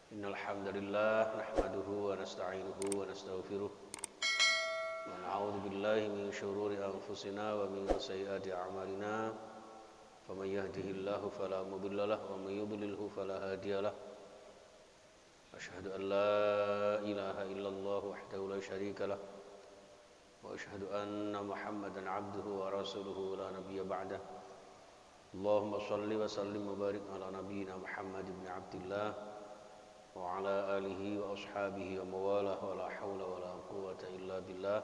Innal hamdalillah nahmaduhu wa nasta'inuhu wa nastaghfiruh wa na'udzu billahi min shururi anfusina wa min sayyiati a'malina faman yahdihillahu fala mudilla lahu wa man yudlilhu fala hadiya lahu asyhadu an la ilaha illallah wahdahu la syarika lahu wa asyhadu anna muhammadan 'abduhu wa rasuluhu la nabiyya ba'dahu Allahumma shalli wa sallim wa barik ala nabiyyina Muhammad ibn Abdillah wa ala alihi wa ashabihi wa mawalah wa la hawla wa la quwwata illa billah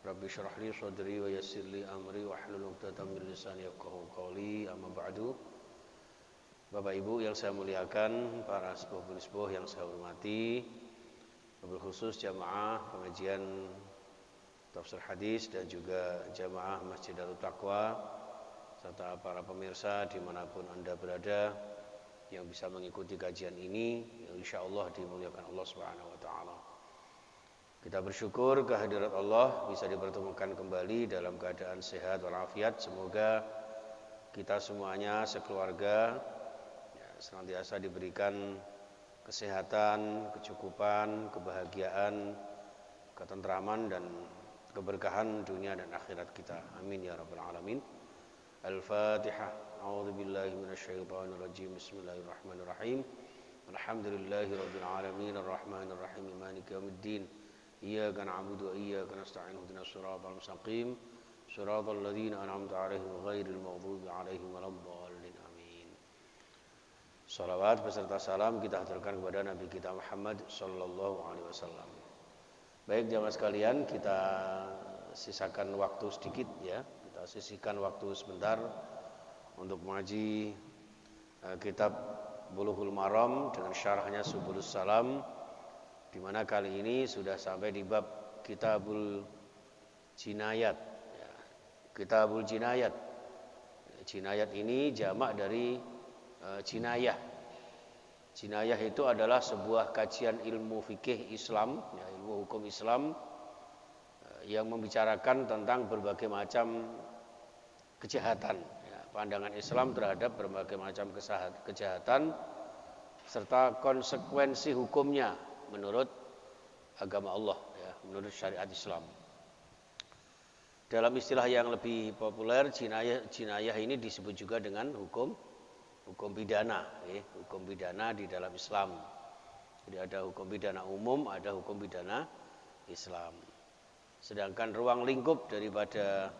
Rabbi syrah li sadri wa yassir li amri wa hlul 'uqdatam min lisani yafqahu qawli amma ba'du. Bapak Ibu yang saya muliakan, para sepuh-sepuh yang saya hormati, wabil khusus jamaah pengajian tafsir hadis dan juga jamaah Masjid Darut Taqwa serta para pemirsa dimanapun Anda berada yang bisa mengikuti kajian ini, yang insyaallah dimuliakan Allah Subhanahu wa taala. Kita bersyukur kehadirat Allah bisa dipertemukan kembali dalam keadaan sehat walafiat. Semoga kita semuanya sekeluarga senantiasa diberikan kesehatan, kecukupan, kebahagiaan, ketentraman dan keberkahan dunia dan akhirat kita. Amin ya rabbal alamin. Al-Fatihah. A'udzu billahi minasyaitonir rajim. Bismillahirrahmanirrahim. Alhamdulillahi rabbil alamin arrahmanir rahim maliki yaumiddin. Iyyaka na'budu wa iyyaka nasta'in ihdinas siratal mustaqim. Siratal ladzina an'amta 'alaihim ghairil maghdubi 'alaihim waladdallin. Amin. Shalawat beserta salam kita haturkan kepada Nabi kita Muhammad sallallahu alaihi wasallam. Baik jamaah sekalian, kita sisakan waktu sedikit ya. Kita sisihkan waktu sebentar untuk mengaji kitab Bulughul Maram dengan syarahnya Subulus Salam, di mana kali ini sudah sampai di bab Kitabul Jinayat ya. Kitabul Jinayat. Jinayat ini jamak dari jinayah. Jinayah itu adalah sebuah kajian ilmu fikih Islam ya, ilmu hukum Islam yang membicarakan tentang berbagai macam kejahatan ya, pandangan Islam terhadap berbagai macam kejahatan serta konsekuensi hukumnya menurut agama Allah ya, menurut syariat Islam. Dalam istilah yang lebih populer, jinayah ini disebut juga dengan hukum pidana ya, hukum pidana di dalam Islam. Jadi ada hukum pidana umum, ada hukum pidana Islam. Sedangkan ruang lingkup daripada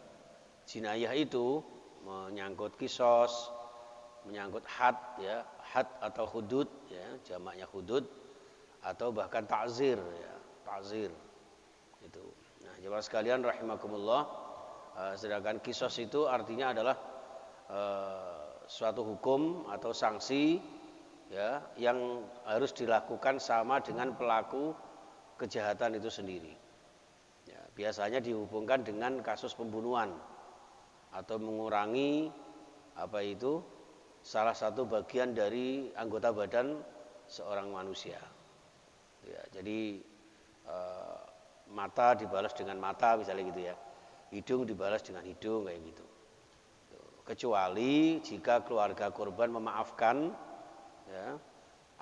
jinayah itu menyangkut kisos, menyangkut had ya, had atau hudud ya, jamaknya hudud atau bahkan ta'zir ya, ta'zir. Itu. Nah, jemaah sekalian rahimakumullah, sedangkan kisos itu artinya adalah suatu hukum atau sanksi ya yang harus dilakukan sama dengan pelaku kejahatan itu sendiri. Ya, biasanya dihubungkan dengan kasus pembunuhan atau mengurangi salah satu bagian dari anggota badan seorang manusia. Ya, jadi mata dibalas dengan mata misalnya gitu ya, hidung dibalas dengan hidung kayak gitu. Kecuali jika keluarga korban memaafkan ya,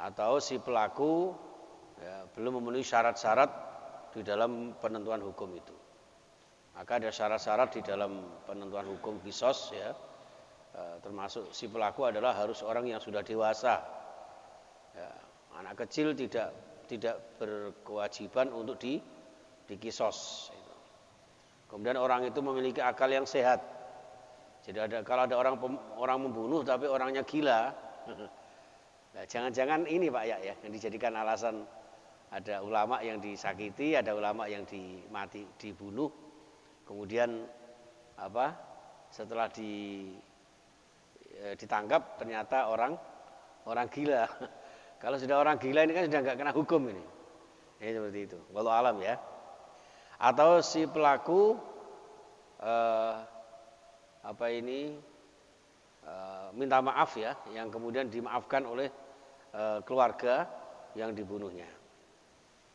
atau si pelaku ya, belum memenuhi syarat-syarat di dalam penentuan hukum itu. Maka ada syarat-syarat di dalam penentuan hukum kisos ya, termasuk si pelaku adalah harus orang yang sudah dewasa ya, anak kecil tidak berkewajiban untuk dikisos gitu. Kemudian orang itu memiliki akal yang sehat. Jadi kalau ada orang membunuh tapi orangnya gila, nah, jangan-jangan ini Pak ya yang dijadikan alasan. Ada ulama yang disakiti, ada ulama yang dibunuh, kemudian setelah ditangkap ternyata orang gila. Kalau sudah orang gila ini kan sudah nggak kena hukum ini. Ini seperti itu. Wallahu alam ya. Atau si pelaku minta maaf ya, yang kemudian dimaafkan oleh keluarga yang dibunuhnya.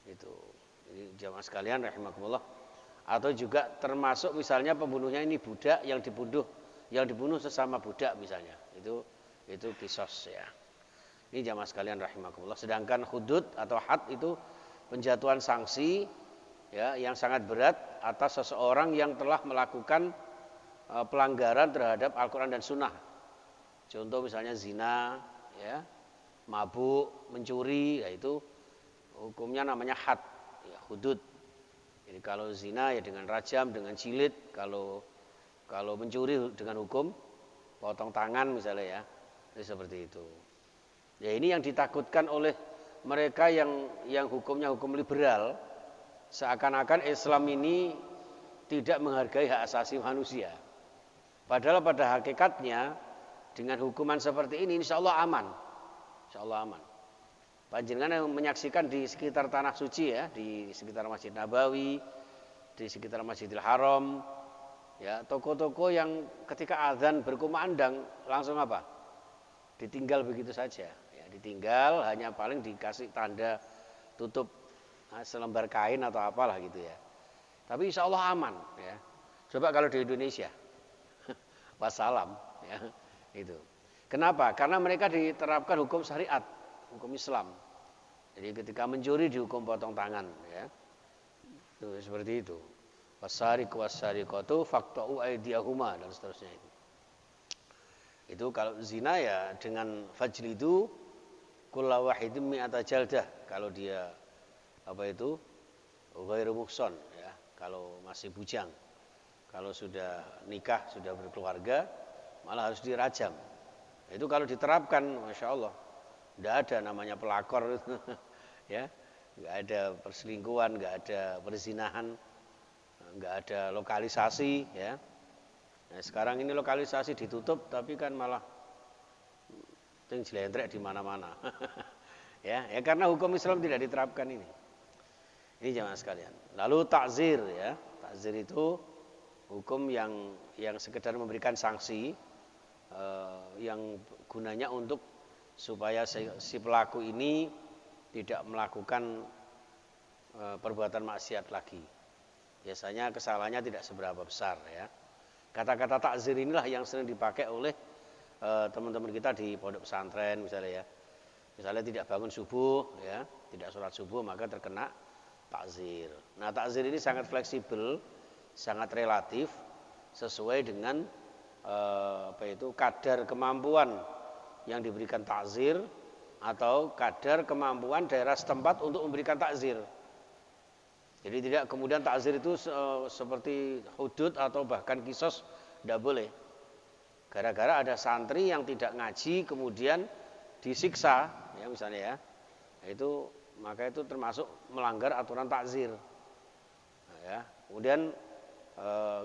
Itu. Jadi jamaah sekalian rahimakumullah. Atau juga termasuk misalnya pembunuhnya ini budak yang dibunuh sesama budak misalnya. Itu kisos ya. Ini jamaah sekalian rahimakumullah. Sedangkan hudud atau had itu penjatuhan sanksi ya yang sangat berat atas seseorang yang telah melakukan pelanggaran terhadap Al-Qur'an dan Sunnah. Contoh misalnya zina, ya, mabuk, mencuri, yaitu hukumnya namanya had, ya, hudud. Jadi kalau zina ya dengan rajam, dengan jilid, kalau mencuri dengan hukum potong tangan misalnya ya. Jadi seperti itu. Ya ini yang ditakutkan oleh mereka yang hukumnya hukum liberal, seakan-akan Islam ini tidak menghargai hak asasi manusia. Padahal pada hakikatnya dengan hukuman seperti ini insya Allah aman. Insya Allah aman. Panjenengan yang menyaksikan di sekitar tanah suci ya, di sekitar Masjid Nabawi, di sekitar Masjidil Haram, ya, toko-toko yang ketika azan berkumandang langsung apa? Ditinggal begitu saja. Ditinggal hanya paling dikasih tanda tutup selembar kain atau apalah gitu ya. Tapi insya Allah aman ya. Coba kalau di Indonesia, wassalam ya itu. Kenapa? Karena mereka diterapkan hukum syariat, hukum Islam. Jadi ketika mencuri dihukum potong tangan ya. Itu, seperti itu. Wasariqu wasariqatu faqta'u aydiyahuma dan seterusnya itu. Itu kalau zina ya dengan fajlidu kullu wahidin mi'ata jaldah kalau dia ghairu muhsan ya, kalau masih bujang. Kalau sudah nikah, sudah berkeluarga malah harus dirajam. Itu kalau diterapkan Masya Allah tidak ada namanya pelakor ya, enggak ada perselingkuhan, enggak ada perzinahan, enggak ada lokalisasi ya. Nah, sekarang ini lokalisasi ditutup tapi kan malah yang jelendrek di mana-mana. ya karena hukum Islam tidak diterapkan ini. Ini jamaah sekalian. Lalu takzir ya. Takzir itu hukum yang sekedar memberikan sanksi yang gunanya untuk supaya si pelaku ini tidak melakukan perbuatan maksiat lagi. Biasanya kesalahannya tidak seberapa besar ya. Kata-kata takzir inilah yang sering dipakai oleh teman-teman kita di pondok pesantren misalnya ya. Misalnya tidak bangun subuh ya, tidak sholat subuh maka terkena takzir. Nah, takzir ini sangat fleksibel, sangat relatif sesuai dengan kadar kemampuan yang diberikan takzir atau kadar kemampuan daerah setempat untuk memberikan takzir. Jadi tidak kemudian takzir itu seperti hudud atau bahkan kisos, tidak boleh. Gara-gara ada santri yang tidak ngaji kemudian disiksa ya misalnya ya. Maka itu termasuk melanggar aturan takzir. Nah, ya. Kemudian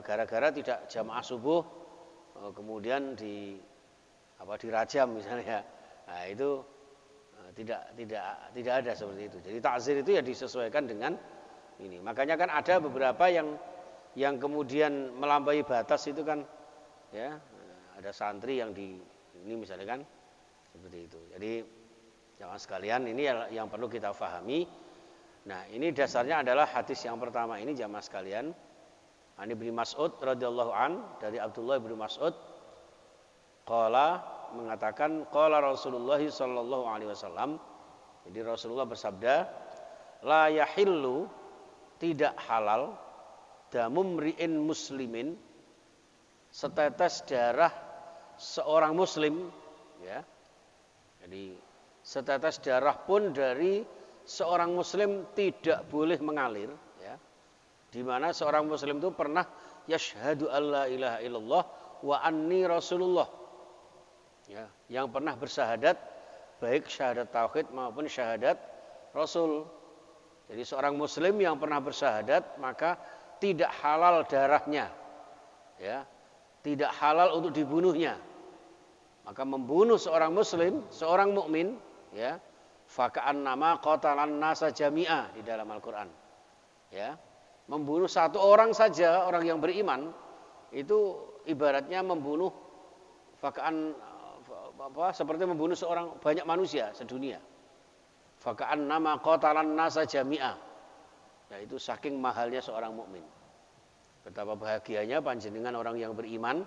gara-gara tidak jamaah subuh kemudian dirajam misalnya. Nah, itu tidak ada seperti itu. Jadi takzir itu ya disesuaikan dengan ini. Makanya kan ada beberapa yang kemudian melampaui batas itu kan ya. Ada santri yang ini misalnya kan seperti itu. Jadi jamaah sekalian ini yang perlu kita fahami. Nah ini dasarnya adalah hadis yang pertama ini jamaah sekalian. An Ibnu Mas'ud radhiyallahu an dari Abdullah bin Mas'ud qala mengatakan qala Rasulullah sallallahu alaihi wasallam. Jadi Rasulullah bersabda la yahillu tidak halal damumri'in muslimin setetes darah seorang muslim ya. Jadi setetes darah pun dari seorang muslim tidak boleh mengalir ya. Di mana seorang muslim itu pernah yashhadu alla ilaha illallah wa anni rasulullah. Ya, yang pernah bersyahadat baik syahadat tauhid maupun syahadat rasul. Jadi seorang muslim yang pernah bersyahadat maka tidak halal darahnya. Ya. Tidak halal untuk dibunuhnya. Maka membunuh seorang muslim, seorang mukmin, ya, faka'an nama qatalan nasa jami'a di dalam Al-Qur'an. Ya. Membunuh satu orang saja, orang yang beriman, itu ibaratnya membunuh faka'an seperti membunuh seorang banyak manusia sedunia. Faka'an nama qatalan nasa jami'a. Yaitu saking mahalnya seorang mukmin. Betapa bahagianya panjenengan orang yang beriman.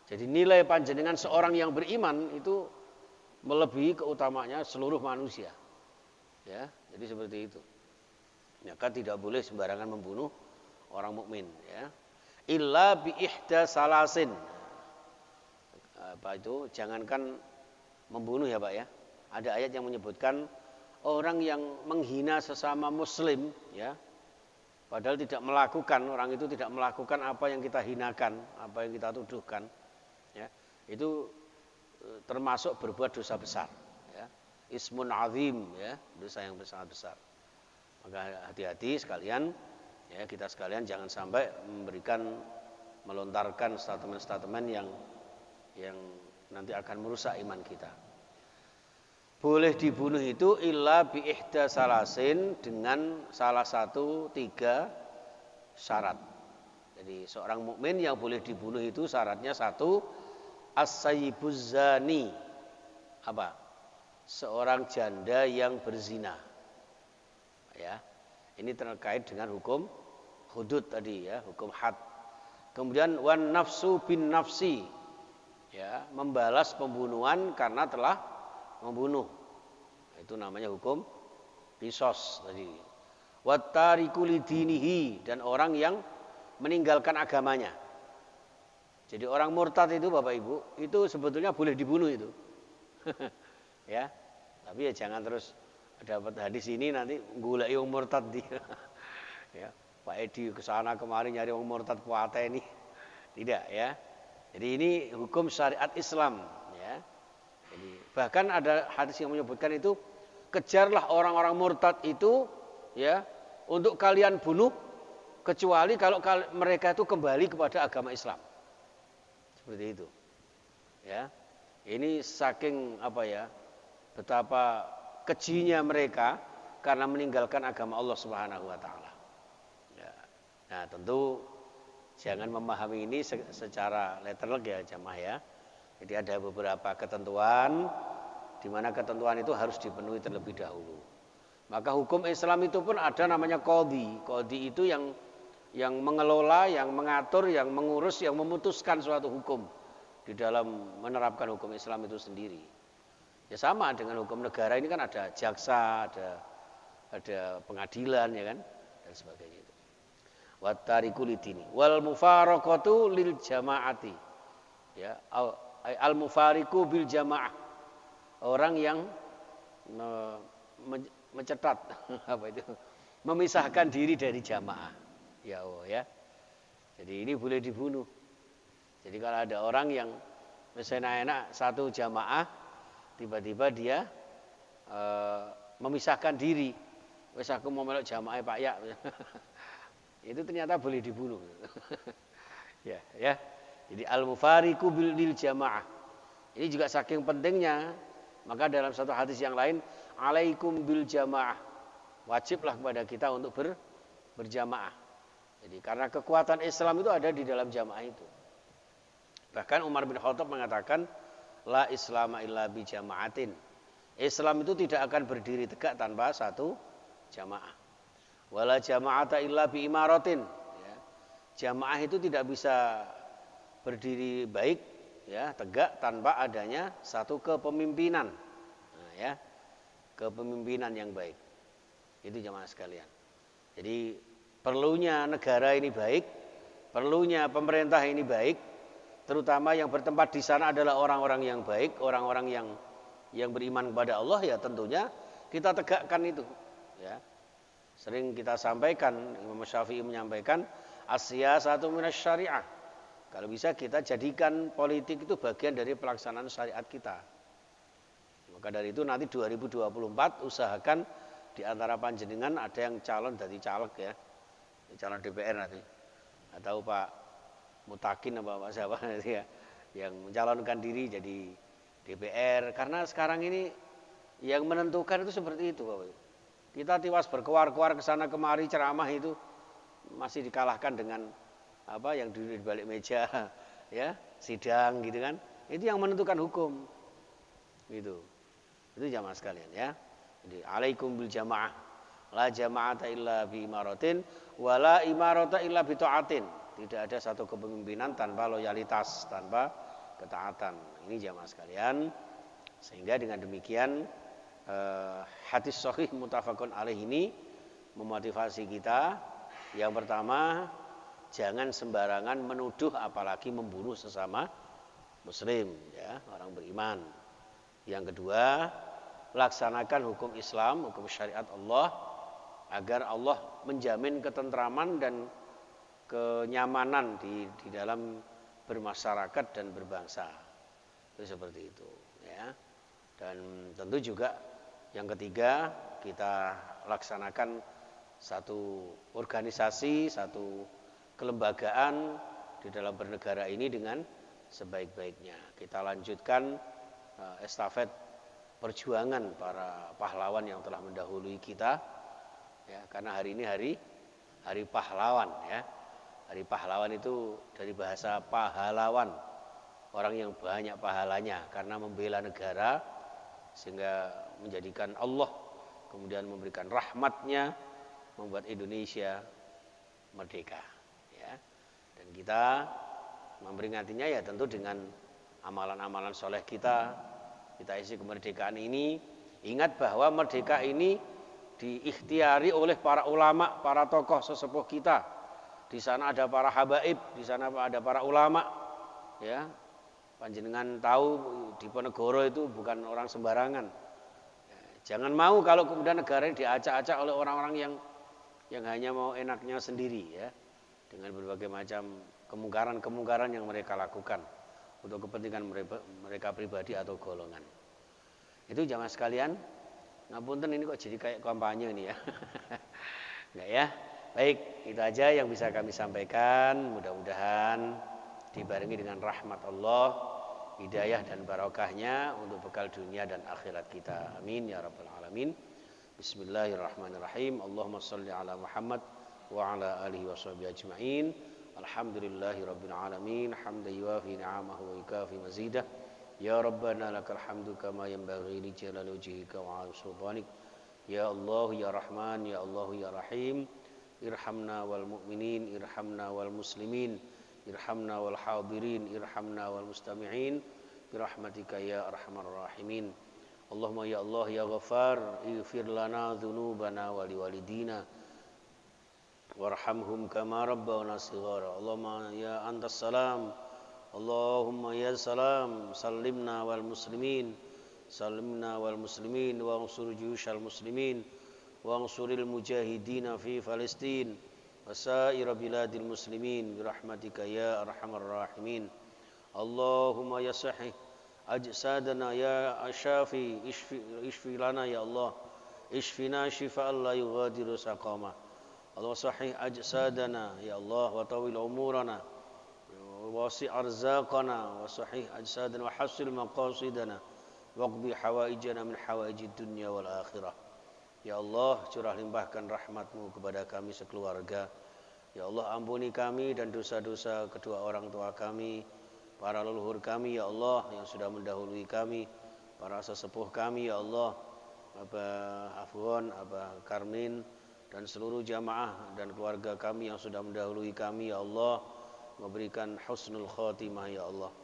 Jadi nilai panjenengan seorang yang beriman itu melebihi keutamaannya seluruh manusia. Ya, jadi seperti itu. Maka tidak boleh sembarangan membunuh orang mukmin, ya. Illa bi ihda salasin. Apa itu? Jangankan membunuh ya, Pak ya. Ada ayat yang menyebutkan orang yang menghina sesama muslim, ya. Padahal tidak melakukan, orang itu tidak melakukan apa yang kita hinakan, apa yang kita tuduhkan, ya. Itu termasuk berbuat dosa besar, ya. Ismun azim, ya, dosa yang sangat besar. Maka hati-hati sekalian, ya, kita sekalian jangan sampai melontarkan statement-statement yang nanti akan merusak iman kita. Boleh dibunuh itu illa bi ihda salasin, dengan salah satu 3 syarat. Jadi seorang mukmin yang boleh dibunuh itu syaratnya 1, as-sayyibuz zani. Apa? Seorang janda yang berzina. Ya. Ini terkait dengan hukum hudud tadi, ya, hukum had. Kemudian wan nafsu bin nafsi. Ya, membalas pembunuhan karena telah membunuh. Itu namanya hukum qisas tadi. Wattariku lidinihi, dan orang yang meninggalkan agamanya. Jadi orang murtad itu Bapak Ibu, itu sebetulnya boleh dibunuh itu. Ya. Tapi ya jangan terus dapat hadis ini nanti golek wong murtad dia. Ya, Pak Edi kesana kemari nyari wong murtad puate ini. Tidak, ya. Jadi ini hukum syariat Islam, ya. Jadi bahkan ada hadis yang menyebutkan itu, kejarlah orang-orang murtad itu, ya, untuk kalian bunuh kecuali kalau mereka itu kembali kepada agama Islam. Seperti itu. Ya. Ini saking betapa kejinya mereka karena meninggalkan agama Allah Subhanahu wa taala. Ya. Nah, tentu jangan memahami ini secara letterlek ya jamaah ya. Jadi ada beberapa ketentuan di mana ketentuan itu harus dipenuhi terlebih dahulu. Maka hukum Islam itu pun ada namanya qadhi. Qadhi itu yang mengelola, yang mengatur, yang mengurus, yang memutuskan suatu hukum di dalam menerapkan hukum Islam itu sendiri. Ya sama dengan hukum negara ini kan ada jaksa, ada pengadilan, ya kan, dan sebagainya itu. Wattariku lidini wal mufaraqatu lil jamaati. Ya, al mufariqu bil jamaah. Orang yang mencetat memisahkan diri dari jamaah. Ya Allah, ya. Jadi ini boleh dibunuh. Jadi kalau ada orang yang misalnya enak satu jamaah, tiba-tiba dia memisahkan diri. Wes aku mau melok jamaah Pak Ya. Itu ternyata boleh dibunuh. Ya. Jadi al-mufariqu bil jamaah. Ini juga saking pentingnya, maka dalam satu hadis yang lain, alaikum bil jamaah. Wajiblah kepada kita untuk berjamaah. Jadi karena kekuatan Islam itu ada di dalam jamaah itu. Bahkan Umar bin Khattab mengatakan, la islama illa bi jama'atin. Islam itu tidak akan berdiri tegak tanpa satu jamaah. Wala jama'ata illa bi imaratin. Ya. Jamaah itu tidak bisa berdiri baik, ya, tegak tanpa adanya satu kepemimpinan. Nah, ya, kepemimpinan yang baik. Itu jamaah sekalian. Jadi perlunya negara ini baik, perlunya pemerintah ini baik, terutama yang bertempat di sana adalah orang-orang yang baik, orang-orang yang beriman kepada Allah, ya tentunya kita tegakkan itu, ya. Sering kita sampaikan, Imam Syafi'i menyampaikan, as-siyasatu minasy syariah. Kalau bisa kita jadikan politik itu bagian dari pelaksanaan syariat kita. Maka dari itu nanti 2024 usahakan di antara panjenengan ada yang calon dari caleg, ya, calon DPR nanti, atau Pak Mutakin apa Pak siapa nanti, ya, yang mencalonkan diri jadi DPR. Karena sekarang ini yang menentukan itu seperti itu, Bapak. Kita tiwas berkuar-kuar ke sana kemari ceramah itu masih dikalahkan dengan yang duduk di balik meja, ya, sidang gitu kan. Itu yang menentukan hukum. Gitu. Itu jamaah sekalian, ya. Jadi alaikum bil jamaah. La jama'ata illa bi imaratin wala imarata illa bi ta'atin. Tidak ada satu kepemimpinan tanpa loyalitas, tanpa ketaatan. Ini jamaah sekalian. Sehingga dengan demikian hadis sahih muttafaqun alaih ini memotivasi kita. Yang pertama, jangan sembarangan menuduh apalagi membunuh sesama muslim, ya, orang beriman. Yang kedua, laksanakan hukum Islam, hukum syariat Allah, agar Allah menjamin ketentraman dan kenyamanan di dalam bermasyarakat dan berbangsa. Itu seperti itu, ya. Dan tentu juga yang ketiga, kita laksanakan satu organisasi, satu kelembagaan di dalam bernegara ini dengan sebaik-baiknya. Kita lanjutkan estafet perjuangan para pahlawan yang telah mendahului kita, ya, karena hari ini hari pahlawan, ya. Hari pahlawan itu dari bahasa pahlawan, orang yang banyak pahalanya karena membela negara sehingga menjadikan Allah kemudian memberikan rahmatnya, membuat Indonesia merdeka, ya. Dan kita memperingatinya ya tentu dengan amalan-amalan soleh kita isi kemerdekaan ini. Ingat bahwa merdeka ini diikhtiari oleh para ulama, para tokoh sesepuh kita. Di sana ada para habaib, di sana ada para ulama, ya. Panjenengan tahu Diponegoro itu bukan orang sembarangan. Jangan mau kalau kemudian negara ini diacak-acak oleh orang-orang yang hanya mau enaknya sendiri, ya, dengan berbagai macam kemungkaran-kemungkaran yang mereka lakukan untuk kepentingan mereka pribadi atau golongan. Itu jamaah sekalian, ngapunten ini kok jadi kayak kampanye nih, ya. Enggak, ya. Baik, itu aja yang bisa kami sampaikan. Mudah-mudahan dibarengi dengan rahmat Allah, hidayah dan barokahnya untuk bekal dunia dan akhirat kita. Amin ya rabbal alamin. Bismillahirrahmanirrahim. Allahumma shalli ala Muhammad wa ala alihi washabihi ajma'in. Alhamdulillahi rabbil alamin. Hamdan yuwafi ni'amahu wa yukafi mazidah. Ya Rabbana lakal hamdu kama yanbaghi li jalali wajhika wa 'azimi sultanik. Ya Allah ya Rahman ya Allah ya Rahim. Irhamna wal mu'minin, irhamna wal muslimin, irhamna wal hadirin, irhamna wal mustami'in, birahmatika ya arhamar rahimin. Allahumma ya Allah ya Ghaffar, ighfir lana dhunubana wa liwalidina warhamhum kama rabbawna shighara. Allahumma ya antas salam, Allahumma ya salam, sallimna wal muslimin, sallimna wal muslimin wa ansur juyushal muslimin وانصر المجاهدين في فلسطين وسائر بلاد المسلمين برحمتك يا أرحم الراحمين. اللهم يا صحيح أجسادنا يا شافي اشفي لنا يا الله، اشفنا شفاء لا يغادر سقاما. اللهم صحيح أجسادنا يا الله وطول أمورنا ووسع أرزاقنا وصحيح أجسادنا وحسن مقاصدنا واقضي حوائجنا من حوائج الدنيا والآخرة. Ya Allah, curah limpahkan rahmat-Mu kepada kami sekeluarga. Ya Allah, ampuni kami dan dosa-dosa kedua orang tua kami, para leluhur kami, ya Allah, yang sudah mendahului kami, para sesepuh kami, ya Allah, Abah Afwan, Abah Karmin, dan seluruh jamaah dan keluarga kami yang sudah mendahului kami, ya Allah, memberikan husnul khatimah, ya Allah.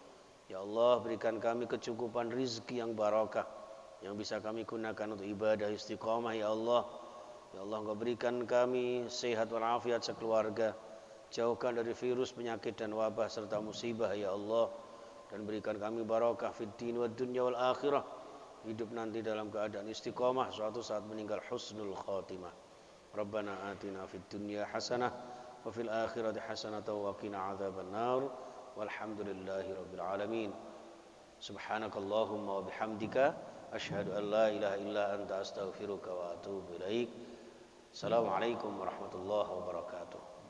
Ya Allah, berikan kami kecukupan rizki yang barakah, yang bisa kami gunakan untuk ibadah istiqamah, ya Allah. Ya Allah, Engkau berikan kami sehat walafiat sekeluarga, jauhkan dari virus, penyakit dan wabah serta musibah, ya Allah, dan berikan kami barakah fid din wad dunya wal akhirah, hidup nanti dalam keadaan istiqamah, suatu saat meninggal husnul khatimah. Rabbana atina fid dunya hasanah wa fil akhirati hasanah wa qina adzabannar. Walhamdulillahi rabbil alamin. Subhanakallahumma wa bihamdika asyhadu an la ilaha illa anta astaghfiruka wa atubu ilaik. Assalamualaikum warahmatullahi wabarakatuh.